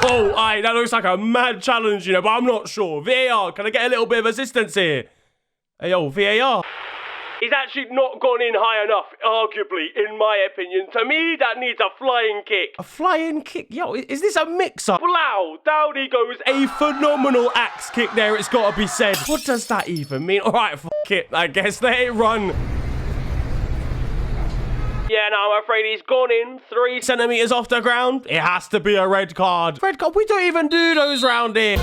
Oh, aye, that looks like a mad challenge, you know, but I'm not sure. VAR, can I get a little bit of assistance here? Hey, yo, VAR. He's actually not gone in high enough, arguably, in my opinion. To me, that needs a flying kick. A flying kick? Yo, is this a mix-up? Wow, down he goes. A phenomenal axe kick there, it's got to be said. What does that even mean? All right, f*** it, I guess. Let it run. Yeah, no, I'm afraid he's gone in 3 centimetres off the ground. It has to be a red card. Red card? We don't even do those round here.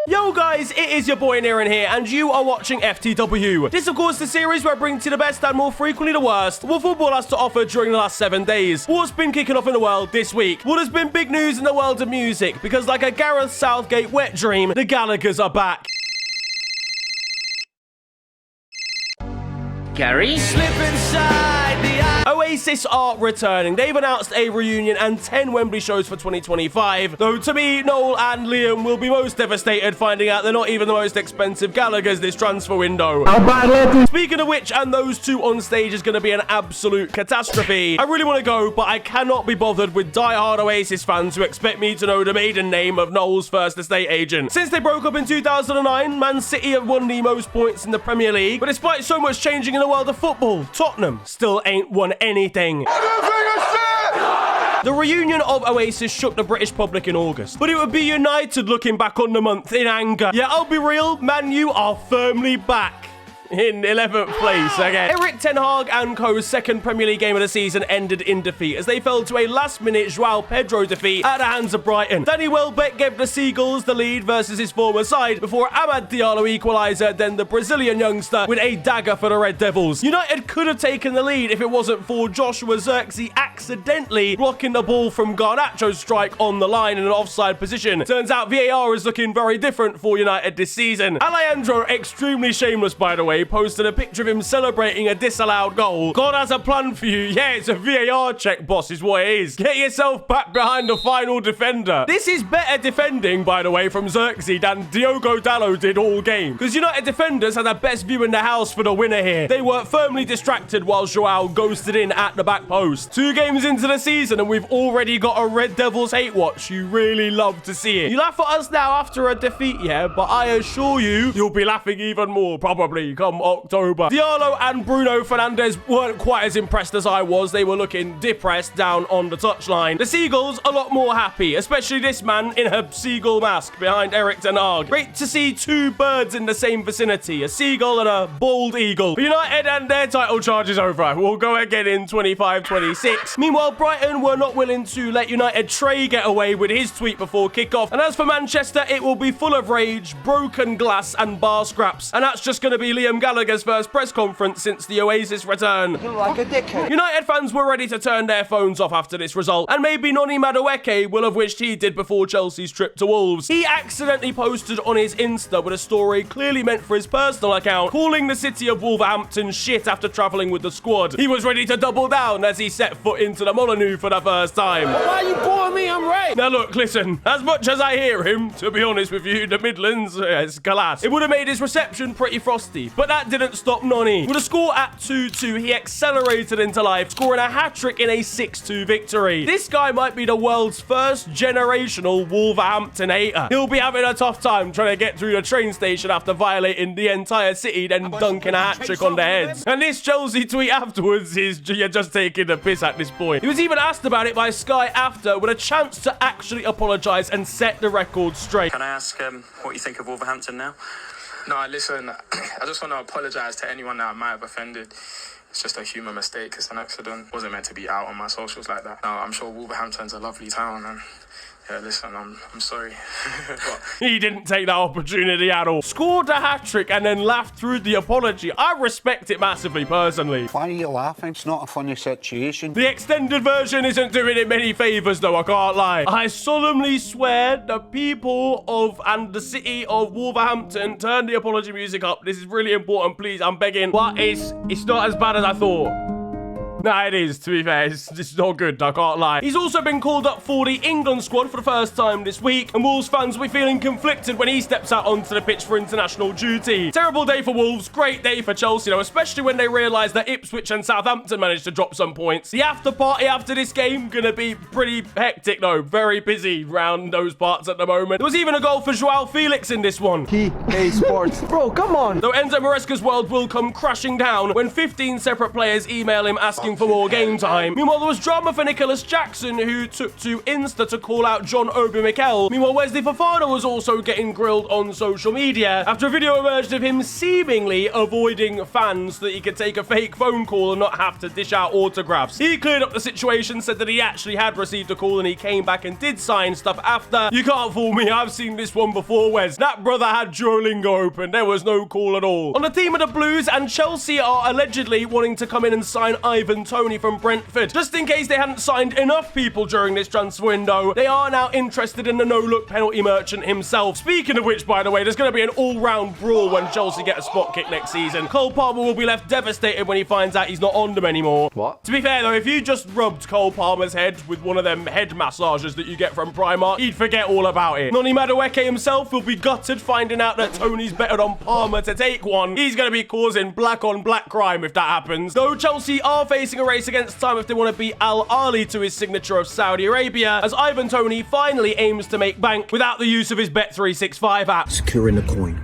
Yo guys, it is your boy Niran here, and you are watching FTW. This, of course, the series where I bring to you the best and more frequently the worst what football has to offer during the last 7 days. What's been kicking off in the world this week? What has been big news in the world of music? Because like a Gareth Southgate wet dream, the Gallaghers are back. Gary? Slip inside the Oasis are returning. They've announced a reunion and 10 Wembley shows for 2025. Though to me, Noel and Liam will be most devastated finding out they're not even the most expensive Gallaghers this transfer window. Speaking of which, and those two on stage is going to be an absolute catastrophe. I really want to go, but I cannot be bothered with die-hard Oasis fans who expect me to know the maiden name of Noel's first estate agent. Since they broke up in 2009, Man City have won the most points in the Premier League. But despite so much changing in the world of football, Tottenham still ain't won anything. The reunion of Oasis shook the British public in August, but it would be United looking back on the month in anger. Yeah, I'll be real, Man U are firmly back in 11th place again. Erik ten Hag and co.'s second Premier League game of the season ended in defeat as they fell to a last-minute Joao Pedro defeat at the hands of Brighton. Danny Welbeck gave the Seagulls the lead versus his former side before Amad Diallo equaliser, then the Brazilian youngster with a dagger for the Red Devils. United could have taken the lead if it wasn't for Joshua Zirkzee accidentally blocking the ball from Garnacho's strike on the line in an offside position. Turns out VAR is looking very different for United this season. Alejandro, extremely shameless by the way, posted a picture of him celebrating a disallowed goal. God has a plan for you. Yeah, it's a VAR check, boss, is what it is. Get yourself back behind the final defender. This is better defending, by the way, from Zirkzee than Diogo Dalot did all game. Because United defenders had the best view in the house for the winner here. They were firmly distracted while Joao ghosted in at the back post. 2 games into the season and we've already got a Red Devils hate watch. You really love to see it. You laugh at us now after a defeat, yeah, but I assure you, you'll be laughing even more, probably, come October. Diallo and Bruno Fernandes weren't quite as impressed as I was. They were looking depressed down on the touchline. The Seagulls a lot more happy, especially this man in a seagull mask behind Erik ten Hag. Great to see 2 birds in the same vicinity, a seagull and a bald eagle. For United and their title charge is over. We'll go again in 25-26. Meanwhile, Brighton were not willing to let United Trey get away with his tweet before kickoff. And as for Manchester, it will be full of rage, broken glass and bar scraps. And that's just going to be Liam Gallagher's first press conference since the Oasis return. You look like a dickhead. United fans were ready to turn their phones off after this result, and maybe Noni Madueke will have wished he did before Chelsea's trip to Wolves. He accidentally posted on his Insta with a story clearly meant for his personal account, calling the city of Wolverhampton shit after travelling with the squad. He was ready to double down as he set foot into the Molyneux for the first time. Why are you boring me? I'm right. Now look, listen, as much as I hear him, to be honest with you, the Midlands, it's glass. It would have made his reception pretty frosty, but that didn't stop Noni. With a score at 2-2, he accelerated into life, scoring a hat-trick in a 6-2 victory. This guy might be the world's first generational Wolverhampton hater. He'll be having a tough time trying to get through the train station after violating the entire city, then dunking a hat-trick on their heads. And this Chelsea tweet afterwards is you're just taking the piss at this point. He was even asked about it by Sky after, with a chance to actually apologise and set the record straight. Can I ask what you think of Wolverhampton now? No, listen, I just want to apologise to anyone that I might have offended. It's just a human mistake. It's an accident. Wasn't meant to be out on my socials like that. No, I'm sure Wolverhampton's a lovely town and yeah, listen, I'm sorry. He didn't take that opportunity at all. Scored a hat-trick and then laughed through the apology. I respect it massively, personally. Why are you laughing? It's not a funny situation. The extended version isn't doing it many favours, though, I can't lie. I solemnly swear the people of and the city of Wolverhampton turn the apology music up. This is really important, please. I'm begging. But it's not as bad as I thought. Nah, it is, to be fair. It's not good, I can't lie. He's also been called up for the England squad for the first time this week, and Wolves fans will be feeling conflicted when he steps out onto the pitch for international duty. Terrible day for Wolves, great day for Chelsea, though, especially when they realise that Ipswich and Southampton managed to drop some points. The after party after this game gonna be pretty hectic, though. Very busy round those parts at the moment. There was even a goal for Joao Felix in this one. Hey, sports. Bro, come on. Though Enzo Maresca's world will come crashing down when 15 separate players email him asking for more game time. Meanwhile, there was drama for Nicholas Jackson, who took to Insta to call out John Obi Mikel. Meanwhile, Wesley Fofana was also getting grilled on social media after a video emerged of him seemingly avoiding fans so that he could take a fake phone call and not have to dish out autographs. He cleared up the situation, said that he actually had received a call and he came back and did sign stuff after. You can't fool me, I've seen this one before, Wes. That brother had Duolingo open, there was no call at all. On the team of the Blues, and Chelsea are allegedly wanting to come in and sign Ivan Toney from Brentford. Just in case they hadn't signed enough people during this transfer window, they are now interested in the no-look penalty merchant himself. Speaking of which, by the way, there's going to be an all-round brawl when Chelsea get a spot kick next season. Cole Palmer will be left devastated when he finds out he's not on them anymore. What? To be fair, though, if you just rubbed Cole Palmer's head with one of them head massages that you get from Primark, he'd forget all about it. Noni Madueke himself will be gutted finding out that Tony's betted on Palmer to take one. He's going to be causing black-on-black crime if that happens. Though Chelsea are facing a race against time if they want to beat Al Ahly to his signature of Saudi Arabia, as Ivan Toney finally aims to make bank without the use of his Bet365 app. Securing the coin.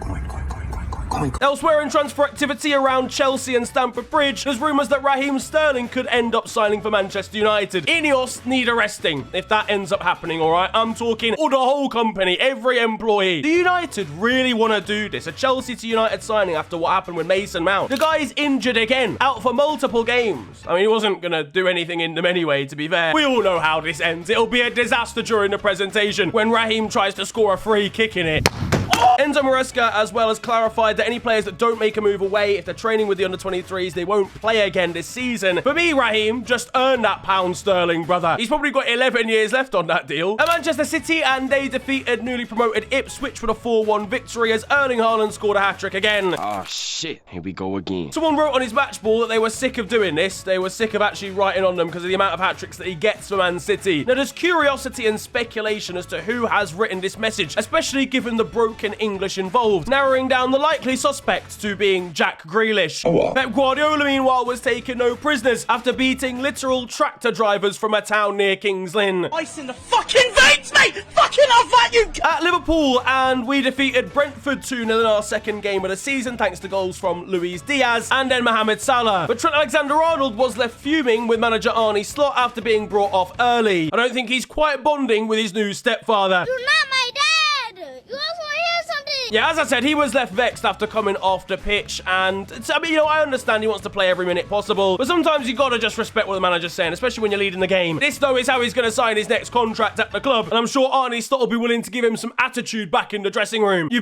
Elsewhere in transfer activity around Chelsea and Stamford Bridge, there's rumours that Raheem Sterling could end up signing for Manchester United. Ineos need arresting if that ends up happening, alright? I'm talking the whole company, every employee. Do United really want to do this? A Chelsea to United signing after what happened with Mason Mount? The guy's injured again, out for multiple games. I mean, he wasn't going to do anything in them anyway, to be fair. We all know how this ends. It'll be a disaster during the presentation when Raheem tries to score a free kick in it. Enzo Maresca as well has clarified that any players that don't make a move away, if they're training with the under-23s, they won't play again this season. For me, Raheem, just earn that pound sterling, brother. He's probably got 11 years left on that deal. At Manchester City, and they defeated newly promoted Ipswich with a 4-1 victory as Erling Haaland scored a hat-trick again. Oh, shit. Here we go again. Someone wrote on his match ball that they were sick of doing this. They were sick of actually writing on them because of the amount of hat-tricks that he gets for Man City. Now, there's curiosity and speculation as to who has written this message, especially given the broken English involved, narrowing down the likely suspect to being Jack Grealish. Pep Guardiola, meanwhile, was taking no prisoners after beating literal tractor drivers from a town near Kings Lynn. Ice in the fucking veins, mate! Fucking love that, you... At Liverpool, and we defeated Brentford 2-0 in our second game of the season, thanks to goals from Luis Diaz and then Mohamed Salah. But Trent Alexander-Arnold was left fuming with manager Arne Slot after being brought off early. I don't think he's quite bonding with his new stepfather. You're not my dad! You also hear something! Yeah, as I said, he was left vexed after coming off the pitch, and I mean, you know, I understand he wants to play every minute possible, but sometimes you gotta just respect what the manager's saying, especially when you're leading the game. This, though, is how he's gonna sign his next contract at the club, and I'm sure Arne Slot will be willing to give him some attitude back in the dressing room. To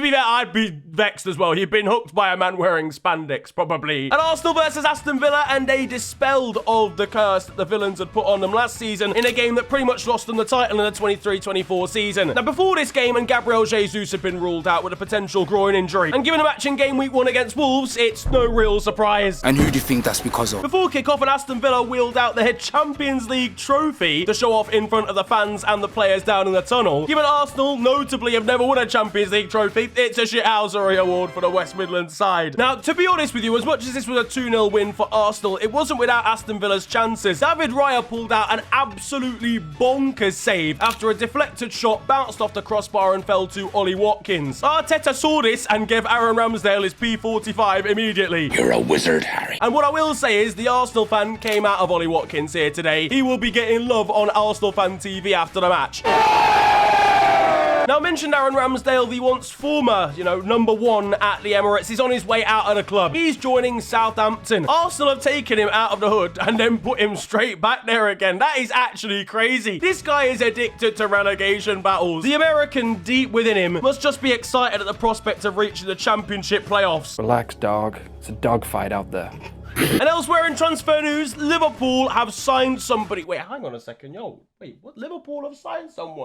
be fair, I'd be vexed as well. You've been hooked by a man wearing spandex, probably. At Arsenal versus Aston Villa, and they dispelled of the curse that the villains had put on them last season in a game that pretty much lost them the title in the 23-24 season. Now, before this game, and Gabriel Jesus had been ruled out with a potential groin injury, and given a match in game week 1 against Wolves, it's no real surprise. And who do you think that's because of? Before kick-off, and Aston Villa wheeled out their Champions League trophy to show off in front of the fans and the players down in the tunnel. Given Arsenal notably have never won a Champions League trophy, it's a shithousery award for the West Midlands side. Now, to be honest with you, as much as this was a 2-0 win for Arsenal, it wasn't without Aston Villa's chances. David Raya pulled out an absolutely bonkers save after a deflected shot bounced off the crossbar and fell to Ollie Watkins. Arteta saw this and gave Aaron Ramsdale his P45 immediately. You're a wizard, Harry. And what I will say is the Arsenal fan came out of Ollie Watkins here today. He will be getting love on Arsenal Fan TV after the match. Now, I mentioned Aaron Ramsdale, the once former, number 1 at the Emirates. He's on his way out of the club. He's joining Southampton. Arsenal have taken him out of the hood and then put him straight back there again. That is actually crazy. This guy is addicted to relegation battles. The American deep within him must just be excited at the prospect of reaching the championship playoffs. Relax, dog. It's a dogfight out there. And elsewhere in transfer news, Liverpool have signed somebody. Wait, hang on a second. Yo, wait, what? Liverpool have signed someone?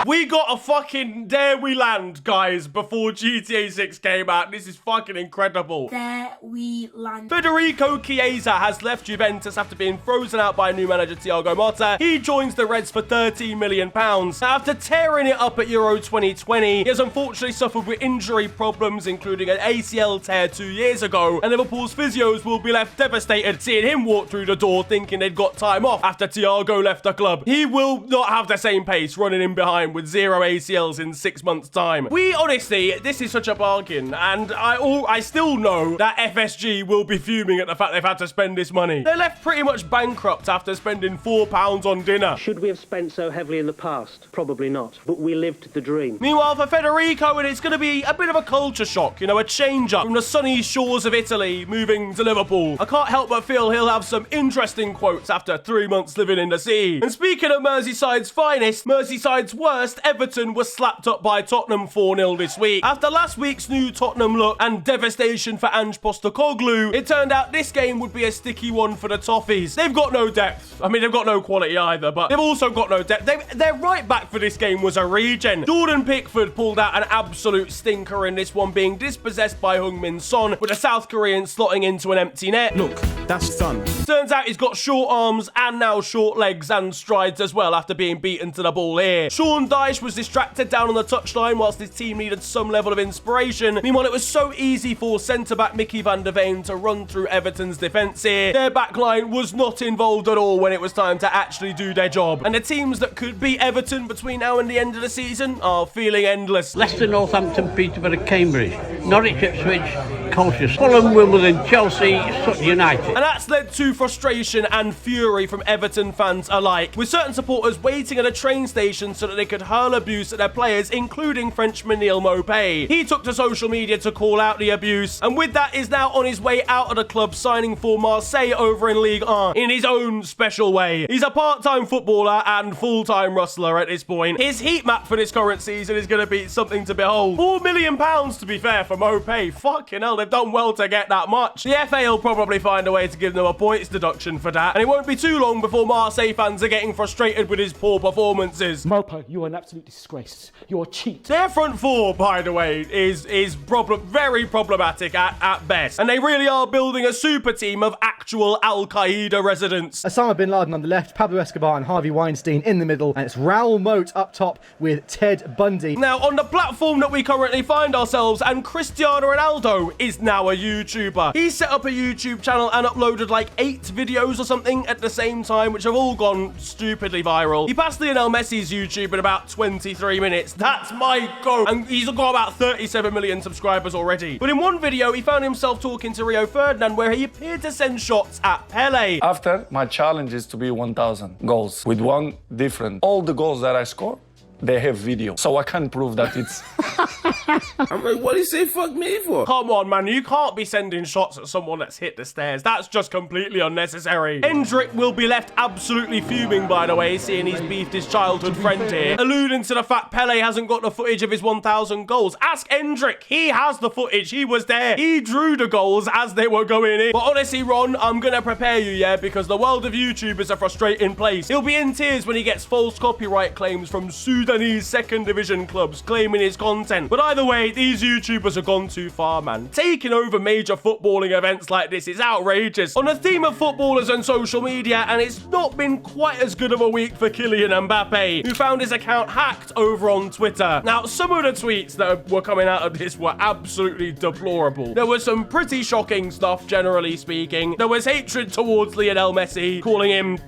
We got a fucking There We Land, guys, before GTA 6 came out. This is fucking incredible. There we land. Federico Chiesa has left Juventus after being frozen out by new manager Thiago Motta. He joins the Reds for £13 million. Now, after tearing it up at Euro 2020, he has unfortunately suffered with injury problems, including an ACL tear 2 years ago, and Liverpool's physios will be left devastated seeing him walk through the door thinking they'd got time off after Thiago left the club. He will not have the same pace running in behind with 0 ACLs in 6 months' time. We honestly, this is such a bargain, and I still know that FSG will be fuming at the fact they've had to spend this money. They're left pretty much bankrupt after spending £4 on dinner. Should we have spent so heavily in the past? Probably not, but we lived the dream. Meanwhile, for Federico, it's going to be a bit of a culture shock, you know, a change-up from the sunny shores of Italy moving to Liverpool. I can't help but feel he'll have some interesting quotes after 3 months living in the sea. And speaking of Merseyside's finest, Merseyside's worst, Everton was slapped up by Tottenham 4-0 this week. After last week's new Tottenham look and devastation for Ange Postecoglou, it turned out this game would be a sticky one for the Toffees. They've got no depth. I mean, they've got no quality either, but they've also got no depth. Their right back for this game was a regen. Jordan Pickford pulled out an absolute stinker in this one, being dispossessed by Heung-min Son, with a South Korean slotting into an empty net. Look, that's Son. Turns out he's got short arms and now short legs and strides as well after being beaten to the ball here. Sean Dyche was distracted down on the touchline whilst his team needed some level of inspiration. Meanwhile, it was so easy for centre-back Mickey van der Veen to run through Everton's defence here. Their backline was not involved at all when it was time to actually do their job. And the teams that could beat Everton between now and the end of the season are feeling endless. Leicester, Northampton, Peterborough, Cambridge, Norwich, Ipswich, Colchester, Fulham, Wimbledon, Chelsea, Sutton United. And that's led to frustration and fury from Everton fans alike, with certain supporters waiting at a train station so that they could hurl abuse at their players, including Frenchman Neil Maupay. He took to social media to call out the abuse, and with that is now on his way out of the club, signing for Marseille over in Ligue 1 in his own special way. He's a part-time footballer and full-time rustler at this point. His heat map for this current season is going to be something to behold. £4 million, to be fair, for Maupay. Fucking hell, they've done well to get that much. The FA will probably find a way to give them a points deduction for that, and it won't be too long before Marseille fans are getting frustrated with his poor performances. Maupay, you are an absolute disgrace. You're a cheat. Their front four, by the way, is very problematic at best, and they really are building a super team of actual Al-Qaeda residents. Osama bin Laden on the left, Pablo Escobar and Harvey Weinstein in the middle, and it's Raoul Moat up top with Ted Bundy. Now, on the platform that we currently find ourselves, and Cristiano Ronaldo is now a YouTuber. He set up a YouTube channel and uploaded like 8 videos or something at the same time, which have all gone stupidly viral. He passed Lionel Messi's YouTube in about 23 minutes. That's my goal. And he's got about 37 million subscribers already. But in one video, he found himself talking to Rio Ferdinand, where he appeared to send shots at Pele. After, my challenge is to be 1,000 goals with one different. All the goals that I score, they have video, so I can prove that it's... I'm like, what do you say fuck me for? Come on, man, you can't be sending shots at someone that's hit the stairs. That's just completely unnecessary. Endrick will be left absolutely fuming, by the way, seeing he's beefed his childhood friend here, alluding to the fact Pele hasn't got the footage of his 1,000 goals. Ask Endrick. He has the footage. He was there. He drew the goals as they were going in. But honestly, Ron, I'm gonna prepare you, yeah, because the world of YouTube is a frustrating place. He'll be in tears when he gets false copyright claims from Sudanese second division clubs claiming his content. But either way, these YouTubers have gone too far, man. Taking over major footballing events like this is outrageous. On the theme of footballers and social media, and it's not been quite as good of a week for Kylian Mbappe, who found his account hacked over on Twitter. Now, some of the tweets that were coming out of this were absolutely deplorable. There was some pretty shocking stuff, generally speaking. There was hatred towards Lionel Messi, calling him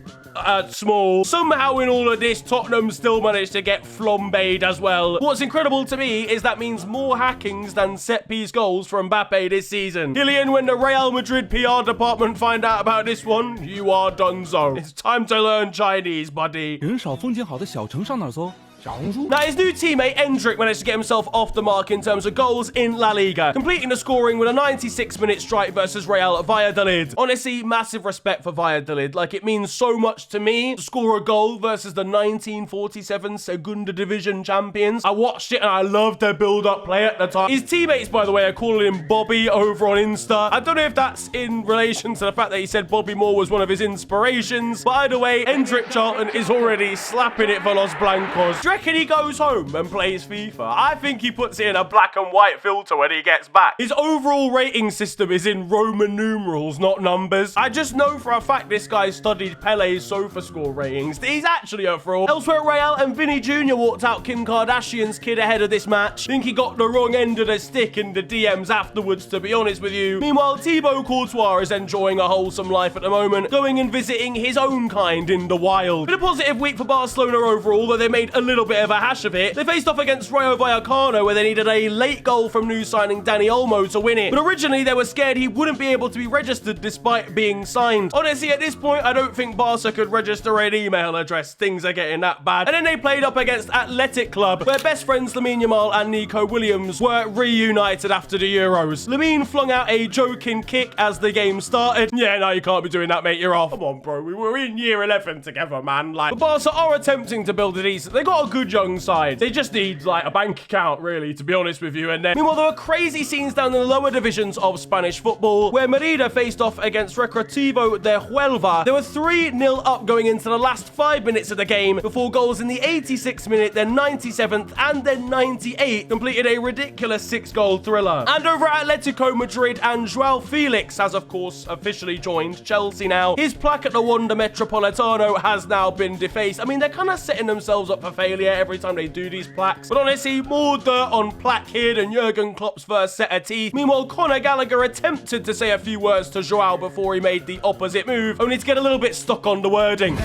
small. Somehow in all of this, Tottenham still managed to get flambéed as well. What's incredible to me is that means more hackings than set-piece goals for Mbappe this season. Kylian, when the Real Madrid PR department find out about this one, you are donezo. It's time to learn Chinese, buddy. 人少风景好的小城上哪儿搜？ Now, his new teammate Endrick managed to get himself off the mark in terms of goals in La Liga, completing the scoring with a 96-minute strike versus Real Valladolid. Honestly, massive respect for Valladolid. Like, it means so much to me to score a goal versus the 1947 Segunda Division champions. I watched it and I loved their build-up play at the time. His teammates, by the way, are calling him Bobby over on Insta. I don't know if that's in relation to the fact that he said Bobby Moore was one of his inspirations, but either way, Endrick Charlton is already slapping it for Los Blancos. Do you reckon he goes home and plays FIFA? I think he puts it in a black and white filter when he gets back. His overall rating system is in Roman numerals, not numbers. I just know for a fact this guy studied Pele's SofaScore ratings. He's actually a fraud. Elsewhere, Real and Vinny Jr. walked out Kim Kardashian's kid ahead of this match. Think he got the wrong end of the stick in the DMs afterwards, to be honest with you. Meanwhile, Thibaut Courtois is enjoying a wholesome life at the moment, going and visiting his own kind in the wild. Been a positive week for Barcelona overall, though they made a little bit of a hash of it. They faced off against Rayo Vallecano, where they needed a late goal from new signing Dani Olmo to win it. But originally, they were scared he wouldn't be able to be registered despite being signed. Honestly, at this point, I don't think Barca could register an email address. Things are getting that bad. And then they played up against Athletic Club, where best friends Lamine Yamal and Nico Williams were reunited after the Euros. Lamine flung out a joking kick as the game started. Yeah, no, you can't be doing that, mate. You're off. Come on, bro. We were in year 11 together, man. Like, but Barca are attempting to build a decent. They got a good young side. They just need, like, a bank account, really, to be honest with you. And then, meanwhile, there were crazy scenes down in the lower divisions of Spanish football, where Merida faced off against Recreativo de Huelva. They were 3-0 up going into the last 5 minutes of the game before goals in the 86th minute, then 97th, and then 98th completed a ridiculous 6-goal thriller. And over at Atletico Madrid, and Joao Felix has, of course, officially joined Chelsea now. His plaque at the Wanda Metropolitano has now been defaced. I mean, they're kind of setting themselves up for failure every time they do these plaques. But honestly, more dirt on plaque here than Jurgen Klopp's first set of teeth. Meanwhile, Conor Gallagher attempted to say a few words to Joao before he made the opposite move, only to get a little bit stuck on the wording.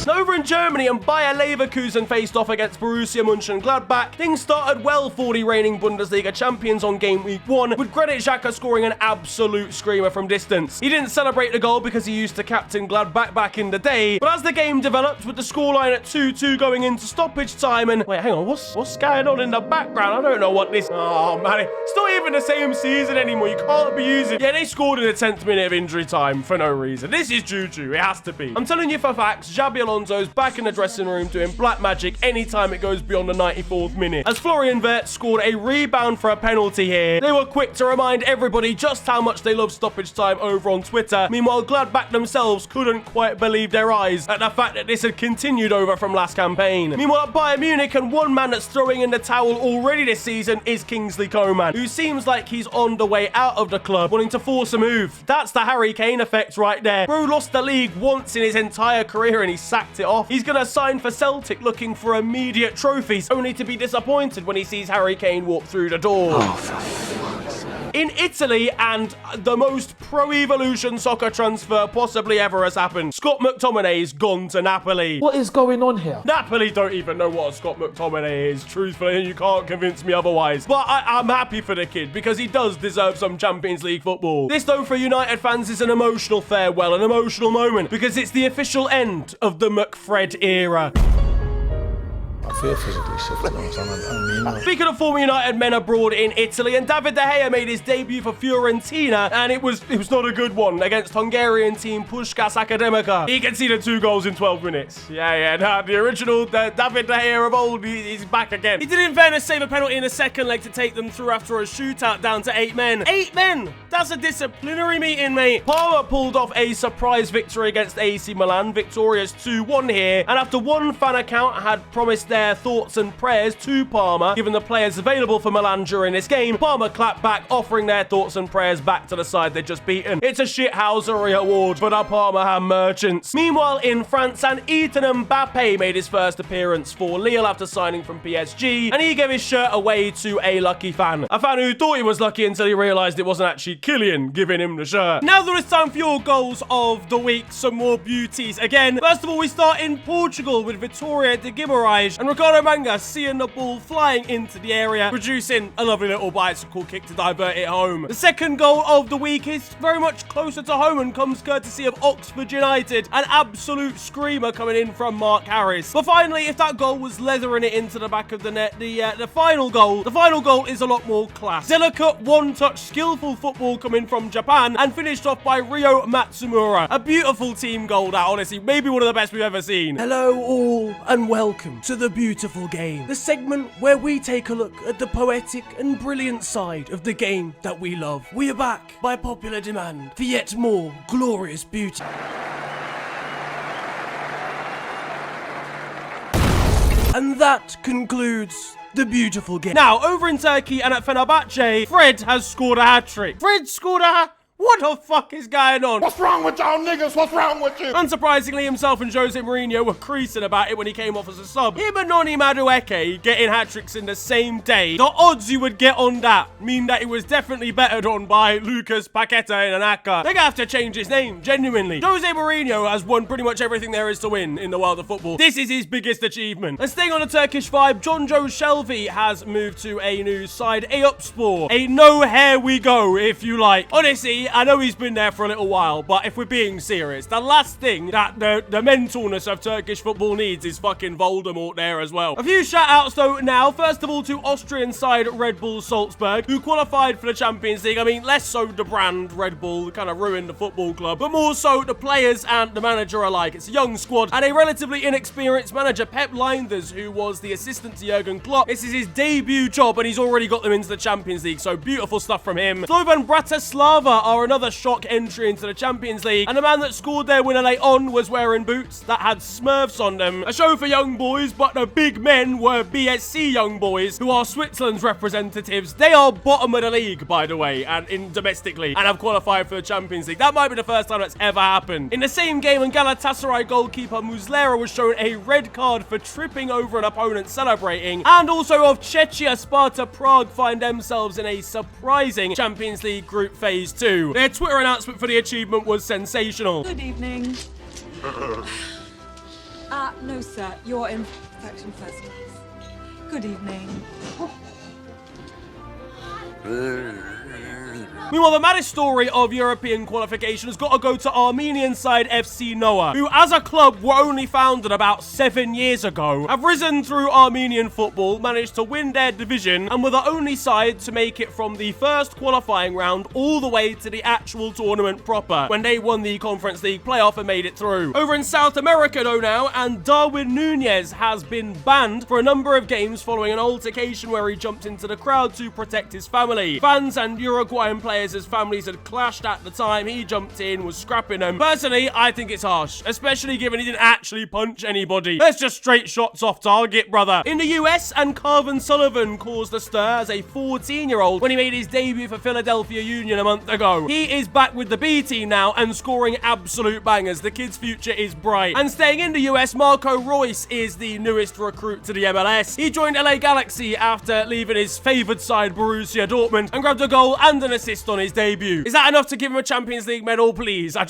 Now over in Germany, and Bayer Leverkusen faced off against Borussia Mönchengladbach. Things started well for the reigning Bundesliga champions on game week 1, with Granit Xhaka scoring an absolute screamer from distance. He didn't celebrate the goal because he used to captain Gladbach back in the day, but as the game developed, with the scoreline at 2-2 going into stoppage time, and wait, hang on, what's going on in the background? I don't know what this. Oh man, it's not even the same season anymore. You can't be using. Yeah, they scored in the 10th minute of injury time for no reason. This is juju. It has to be. I'm telling you for facts. Xabi Alonso's back in the dressing room doing black magic anytime it goes beyond the 94th minute. As Florian Wirtz scored a rebound for a penalty here, they were quick to remind everybody just how much they love stoppage time over on Twitter. Meanwhile, Gladbach themselves couldn't quite believe their eyes at the fact that this had continued over from last campaign. Meanwhile, at Bayern Munich, and one man that's throwing in the towel already this season is Kingsley Coman, who seems like he's on the way out of the club, wanting to force a move. That's the Harry Kane effect right there. Bro lost the league once in his entire career and he sacked it off. He's gonna sign for Celtic looking for immediate trophies, only to be disappointed when he sees Harry Kane walk through the door. Oh, for fuck's sake. In Italy, and the most pro-evolution soccer transfer possibly ever has happened, Scott McTominay's gone to Napoli. What is going on here? Napoli don't even know what a Scott McTominay is, truthfully, and you can't convince me otherwise. But I'm happy for the kid, because he does deserve some Champions League football. This, though, for United fans is an emotional farewell, an emotional moment, because it's the official end of the McFred era. I feel physically shifted. Speaking of former United men abroad in Italy, and David De Gea made his debut for Fiorentina, and it was not a good one against Hungarian team Puskás Akademika. He conceded 2 goals in 12 minutes. The original David De Gea of old, he's back again. He did in fairness save a penalty in the second leg to take them through after a shootout down to 8 men. 8 men! That's a disciplinary meeting, mate. Parma pulled off a surprise victory against AC Milan, victorious 2-1 here, and after one fan account had promised their thoughts and prayers to Parma, given the players available for Milan during this game, Parma clapped back, offering their thoughts and prayers back to the side they'd just beaten. It's a shithousery award for the Parma Ham merchants. Meanwhile, in France, and Ethan Mbappé made his first appearance for Lille after signing from PSG, and he gave his shirt away to a lucky fan. A fan who thought he was lucky until he realised it wasn't actually Kylian giving him the shirt. Now that it's time for your goals of the week, some more beauties again. First of all, we start in Portugal with Vitória de Guimarães, and Bukaramanga seeing the ball flying into the area, producing a lovely little bicycle kick to divert it home. The second goal of the week is very much closer to home and comes courtesy of Oxford United. An absolute screamer coming in from Mark Harris. But finally, if that goal was leathering it into the back of the net, the final goal is a lot more class. Delicate, one-touch, skillful football coming from Japan and finished off by Ryo Matsumura. A beautiful team goal that, honestly, maybe one of the best we've ever seen. Hello all and welcome to The Beautiful Game, the segment where we take a look at the poetic and brilliant side of the game that we love. We are back by popular demand for yet more glorious beauty. And that concludes The Beautiful Game. Now, over in Turkey and at Fenerbahce, Fred has scored a hat-trick. Fred scored a What the fuck is going on? What's wrong with y'all niggas? What's wrong with you? Unsurprisingly, himself and Jose Mourinho were creasing about it when he came off as a sub. Him and Noni Madueke getting hat-tricks in the same day. The odds you would get on that mean that it was definitely bettered on by Lucas Paqueta in Anaka. They're gonna have to change his name, genuinely. Jose Mourinho has won pretty much everything there is to win in the world of football. This is his biggest achievement. And staying on a Turkish vibe, John Joe Shelby has moved to a new side, Eyüpspor. A no here we go, if you like. Honestly, I know he's been there for a little while, but if we're being serious, the last thing that the mentalness of Turkish football needs is fucking Voldemort there as well. A few shout-outs though now. First of all to Austrian side Red Bull Salzburg, who qualified for the Champions League. I mean, less so the brand Red Bull kind of ruined the football club, but more so the players and the manager alike. It's a young squad and a relatively inexperienced manager, Pep Lijnders, who was the assistant to Jurgen Klopp. This is his debut job and he's already got them into the Champions League, so beautiful stuff from him. Slovan Bratislava are another shock entry into the Champions League, and the man that scored their winner late on was wearing boots that had Smurfs on them. A show for young boys, but the big men were BSC young boys, who are Switzerland's representatives. They are bottom of the league, by the way, and domestically, and have qualified for the Champions League. That might be the first time that's ever happened. In the same game, and Galatasaray goalkeeper Muslera was shown a red card for tripping over an opponent celebrating, and also of Czechia Sparta Prague find themselves in a surprising Champions League group phase 2. Their Twitter announcement for the achievement was sensational. Good evening. No sir, you're in section first class. Good evening. Meanwhile, the maddest story of European qualification has got to go to Armenian side FC Noah, who as a club were only founded about 7 years ago, have risen through Armenian football, managed to win their division, and were the only side to make it from the first qualifying round all the way to the actual tournament proper, when they won the Conference League playoff and made it through. Over in South America though now, and Darwin Nunez has been banned for a number of games following an altercation where he jumped into the crowd to protect his family. Fans and Uruguayan players as families had clashed at the time he jumped in, was scrapping them. Personally, I think it's harsh, especially given he didn't actually punch anybody. That's just straight shots off target, brother. In the US, and Carvin Sullivan caused a stir as a 14-year-old when he made his debut for Philadelphia Union a month ago. He is back with the B team now and scoring absolute bangers. The kid's future is bright. And staying in the US, Marco Reus is the newest recruit to the MLS. He joined LA Galaxy after leaving his favoured side Borussia Dortmund and grabbed a goal and an assist on his debut. Is that enough to give him a Champions League medal, please? I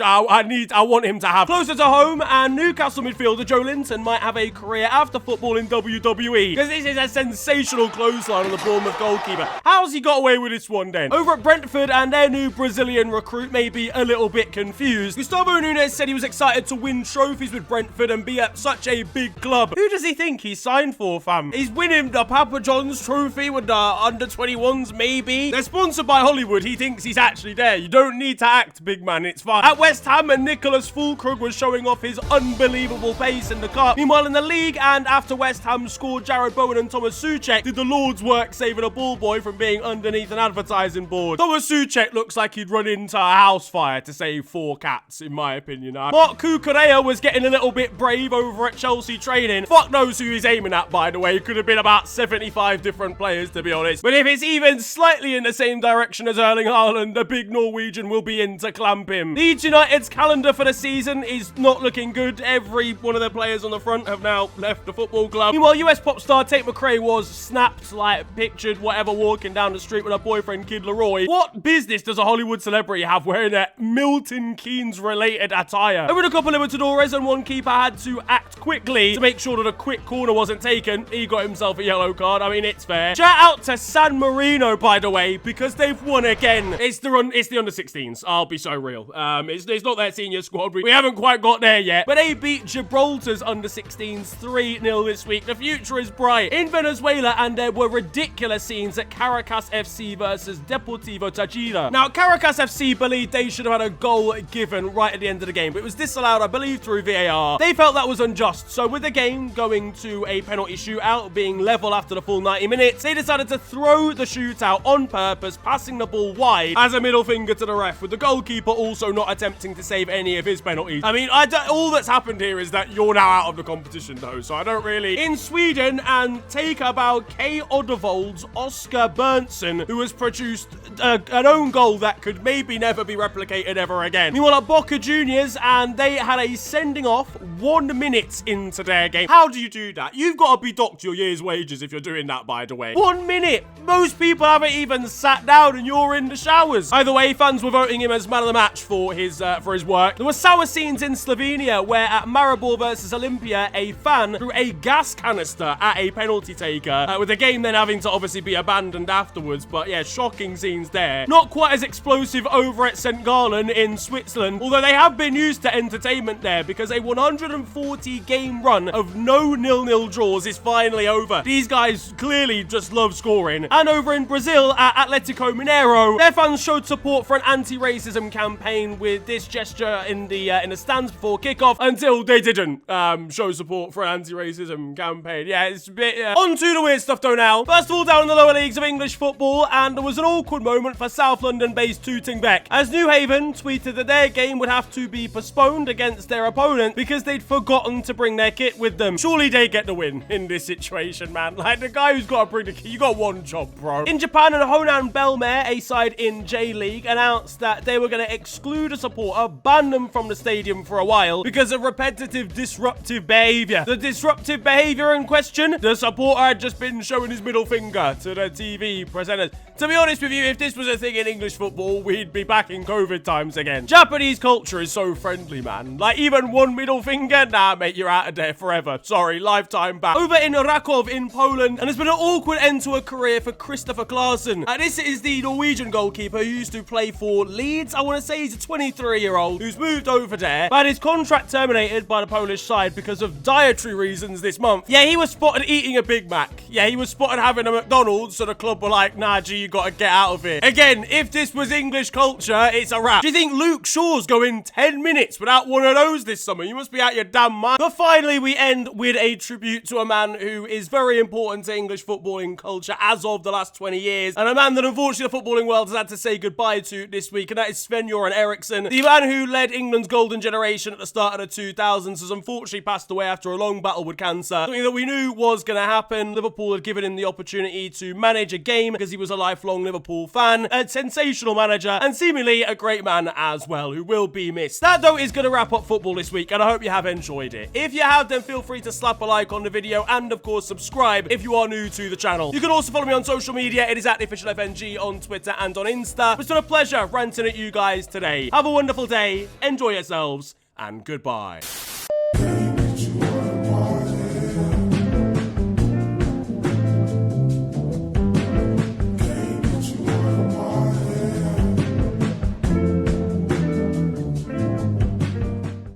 want him to have. Closer to home, and Newcastle midfielder Joe Linton might have a career after football in WWE, because this is a sensational clothesline on the Bournemouth goalkeeper. How's he got away with this one then? Over at Brentford, and their new Brazilian recruit may be a little bit confused. Gustavo Nunes said he was excited to win trophies with Brentford and be at such a big club. Who does he think he signed for, fam? He's winning the Papa John's trophy with the under-21s, maybe? They're sponsored by Hollywood. He thinks he's actually there. You don't need to act, big man. It's fine. At West Ham, and Nicholas Fulkrug was showing off his unbelievable pace in the cup. Meanwhile, in the league, and after West Ham scored, Jared Bowen and Thomas Souček did the Lord's work saving a ball boy from being underneath an advertising board. Thomas Souček looks like he'd run into a house fire to save 4 cats, in my opinion. Mark Cucurella was getting a little bit brave over at Chelsea training. Fuck knows who he's aiming at, by the way. It could have been about 75 different players, to be honest. But if it's even slightly in the same direction as Erling Haaland, the big Norwegian, will be in to clamp him. Leeds United's calendar for the season is not looking good. Every one of their players on the front have now left the football club. Meanwhile, US pop star Tate McRae was snapped, like pictured, whatever, walking down the street with her boyfriend Kid Leroy. What business does a Hollywood celebrity have wearing a Milton Keynes-related attire? And with a couple of Libertadores and one keeper had to act quickly to make sure that a quick corner wasn't taken, he got himself a yellow card. I mean, it's fair. Shout out to San Marino, by the way, because they've won again. It's the under-16s. I'll be so real. It's not their senior squad. We haven't quite got there yet. But they beat Gibraltar's under-16s 3-0 this week. The future is bright in Venezuela, and there were ridiculous scenes at Caracas FC versus Deportivo Táchira. Now, Caracas FC believed they should have had a goal given right at the end of the game, but it was disallowed, I believe, through VAR. They felt that was unjust, so with the game going to a penalty shootout, being level after the full 90 minutes, they decided to throw the shootout on purpose, passing the ball wide as a middle finger to the ref, with the goalkeeper also not attempting to save any of his penalties. I mean, all that's happened here is that you're now out of the competition, though, so I don't really... In Sweden, and take about K. Oddevold's Oscar Berntsen, who has produced an own goal that could maybe never be replicated ever again. Meanwhile, at Boca Juniors, and they had a sending off 1 minute into their game. How do you do that? You've got to be docked your year's wages if you're doing that, by the way. 1 minute! Most people haven't even sat down and you're in the showers. Either way, fans were voting him as man of the match for his work. There were sour scenes in Slovenia where at Maribor versus Olympia, a fan threw a gas canister at a penalty taker, with the game then having to obviously be abandoned afterwards. But yeah, shocking scenes there. Not quite as explosive over at St. Gallen in Switzerland, although they have been used to entertainment there because a 140 game run of no 0-0 draws is finally over. These guys clearly just love scoring. And over in Brazil at Atletico Mineiro, their fans showed support for an anti-racism campaign with this gesture in the stands before kickoff, until they didn't show support for an anti-racism campaign. Yeah, it's a bit... On to the weird stuff though now. First of all, down in the lower leagues of English football, and there was an awkward moment for South London-based Tooting Beck, as New Haven tweeted that their game would have to be postponed against their opponent because they'd forgotten to bring their kit with them. Surely they get the win in this situation, man. Like, the guy who's got to bring the kit, you got one job, bro. In Japan, and Honan Bellmare, a side in J-League, announced that they were going to exclude a supporter, ban them from the stadium for a while because of repetitive disruptive behavior. The disruptive behavior in question, the supporter had just been showing his middle finger to the TV presenters. To be honest with you, if this was a thing in English football, we'd be back in COVID times again. Japanese culture is so friendly, man. Like, even one middle finger, nah, mate, you're out of there forever. Sorry, lifetime ban. Over in Rakov in Poland, and there's been an awkward end to a career for Christopher Klaassen. This is the Norwegian goalkeeper who used to play for Leeds. I want to say he's a 23-year-old who's moved over there, but had his contract terminated by the Polish side because of dietary reasons this month. Yeah, he was spotted eating a Big Mac. Yeah, he was spotted having a McDonald's, so the club were like, nah, G, you gotta get out of here. Again, if this was English culture, it's a wrap. Do you think Luke Shaw's going 10 minutes without one of those this summer? You must be out your damn mind. But finally, we end with a tribute to a man who is very important to English footballing culture as of the last 20 years, and a man that unfortunately the footballing world has had to say goodbye to this week, and that is Sven-Göran Eriksson. The man who led England's golden generation at the start of the 2000s has unfortunately passed away after a long battle with cancer. Something that we knew was going to happen. Liverpool had given him the opportunity to manage a game because he was a lifelong Liverpool fan, a sensational manager, and seemingly a great man as well, who will be missed. That, though, is going to wrap up football this week, and I hope you have enjoyed it. If you have, then feel free to slap a like on the video, and of course subscribe if you are new to the channel. You can also follow me on social media. It is at @theofficialfng on Twitter and on Insta. It's been a pleasure ranting at you guys today. Have a wonderful day, enjoy yourselves, and goodbye.